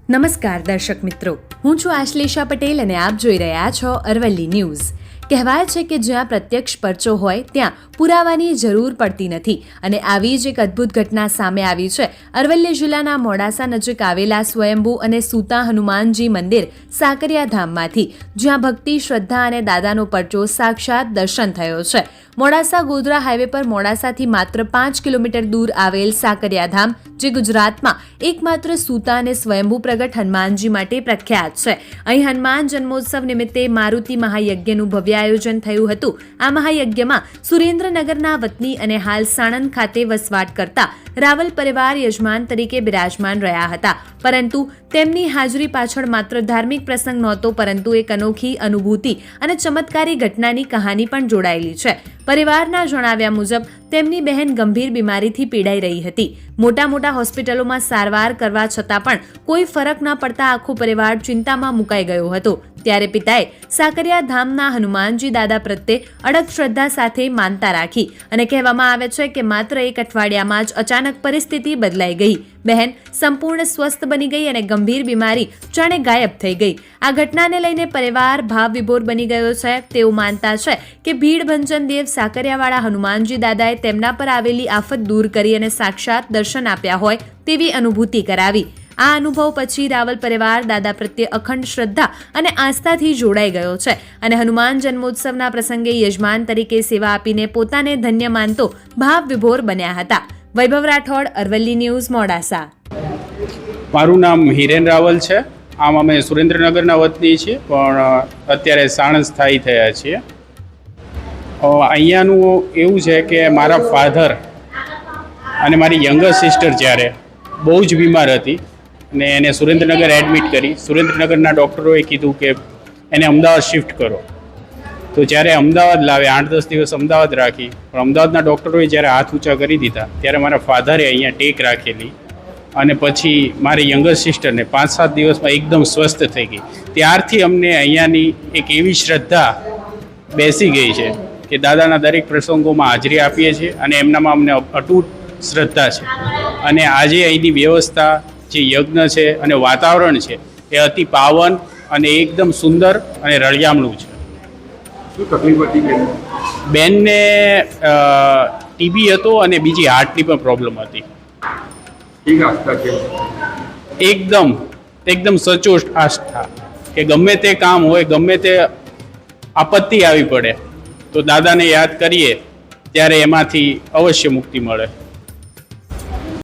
નમસ્કાર દર્શક મિત્રો, હું છું આશ્લેષા પટેલ અને આપ જોઈ રહ્યા છો અરવલ્લી ન્યૂઝ। કહેવાય છે કે જ્યાં પ્રત્યક્ષ પરચો હોય ત્યાં પુરાવાની જરૂર પડતી નથી અને આવી જ એક અદ્ભુત ઘટના સામે આવી છે। અરવલ્લી જિલ્લાના મોડાસા નજીક આવેલા સ્વયંભૂ અને સૂતા હનુમાનજી મંદિર સાકરિયા ધામમાંથી, જ્યાં ભક્તિ, શ્રદ્ધા અને દાદાનો પરચો સાક્ષાત દર્શન થયો છે। મોડાસા ગોધરા હાઈવે પર મોડાસાથી માત્ર 5 કિલોમીટર દૂર આવેલ સાકરિયા ધામ, જે ગુજરાતમાં એકમાત્ર સૂતા અને સ્વયંભૂ પ્રગટ હનુમાનજી માટે પ્રખ્યાત છે। અહીં હનુમાન જન્મોત્સવ નિમિત્તે મારુતિ મહાયજ્ઞનું ભવ્ય આયોજન થયું હતું। આ મહાયજ્ઞમાં સુરેન્દ્રનગરના વતની અને હાલ સાણંદ ખાતે વસવાટ કરતા રાવલ પરિવાર યજમાન તરીકે બિરાજમાન રહ્યા હતા, પરંતુ તેમની હાજરી પાછળ માત્ર ધાર્મિક પ્રસંગ નહોતો, પરંતુ એક અનોખી અનુભૂતિ અને ચમત્કારી ઘટનાની કહાની પણ જોડાયેલી છે। પરિવારના જણાવ્યા મુજબ તેમની બહેન ગંભીર બીમારીથી પીડાઈ રહી હતી। મોટા મોટા હોસ્પિટલોમાં સારવાર કરવા છતાં પણ કોઈ ફરક ન પડતા આખો પરિવાર ચિંતામાં મુકાઈ ગયો હતો। ત્યારે પિતાએ સાકરિયા ધામના હનુમાનજી દાદા પ્રત્યે અડગ શ્રદ્ધા સાથે માનતા રાખી અને કહેવામાં આવે છે કે માત્ર એક અઠવાડિયામાં જ અચાનક પરિસ્થિતિ બદલાઈ ગઈ। બહેન સંપૂર્ણ સ્વસ્થ બની ગઈ અને ગંભીર બીમારી જાણે ગાયબ થઈ ગઈ। આ ઘટનાને લઈને પરિવાર ભાવ વિભોર બની ગયો છે। તેઓ માનતા છે કે ભીડભંજન દેવ સાકરિયાવાળા હનુમાનજી દાદાએ તેમના પર આવેલી આફત દૂર કરી અને સાક્ષાત દર્શન આપ્યા હોય તેવી અનુભૂતિ કરાવી। આ અનુભવ પછી રાવલ પરિવાર દાદા પ્રત્યે અખંડ શ્રદ્ધા અને આસ્થાથી જોડાઈ ગયો છે અને હનુમાન જન્મોત્સવના પ્રસંગે યજમાન તરીકે સેવા આપીને પોતાને ધન્ય માનતો ભાવ વિભોર બન્યા હતા। વૈભવ રાઠોડ, અરવલ્લી ન્યૂઝ, મોડાસા। મારું નામ હિરેન રાવલ છે। આમ અમે સુરેન્દ્રનગરના વતની છીએ, પણ અત્યારે સાણંદ સ્થાયી થયા છીએ। અહીંયાનું એવું છે કે મારા ફાધર અને મારી યંગર સિસ્ટર જ્યારે બહુ જ બીમાર હતી અને એને સુરેન્દ્રનગર એડમિટ કરી। સુરેન્દ્રનગરના ડૉક્ટરોએ કીધું કે એને અમદાવાદ શિફ્ટ કરો। તો જ્યારે અમદાવાદ લાવે, 8-10 દિવસ અમદાવાદ રાખી, પણ અમદાવાદના ડૉક્ટરોએ જ્યારે હાથ ઊંચા કરી દીધા ત્યારે મારા ફાધરે અહીંયા ટેક રાખેલી અને પછી મારી યંગર સિસ્ટરને 5-7 દિવસમાં એકદમ સ્વસ્થ થઈ ગઈ। ત્યારથી અમને અહીંયાની એક એવી શ્રદ્ધા બેસી ગઈ છે કે દાદાના દરેક પ્રસંગોમાં હાજરી આપીએ છીએ અને એમનામાં અમને અતૂટ શ્રદ્ધા છે। અને આજે અહીંની વ્યવસ્થા, જે યજ્ઞ છે અને વાતાવરણ છે એ અતિ પાવન અને એકદમ સુંદર અને રળિયામણું છે। શું તકલીફ હતી બેનને ટીબી હતો અને બીજી હાર્ટની પણ પ્રોબ્લેમ હતી। ઠીક આસ્થા છે, એકદમ સચોટ આસ્થા કે ગમે તે કામ હોય, ગમે તે આપત્તિ આવી પડે તો દાદાને યાદ કરીએ ત્યારે એમાંથી અવશ્ય મુક્તિ મળે।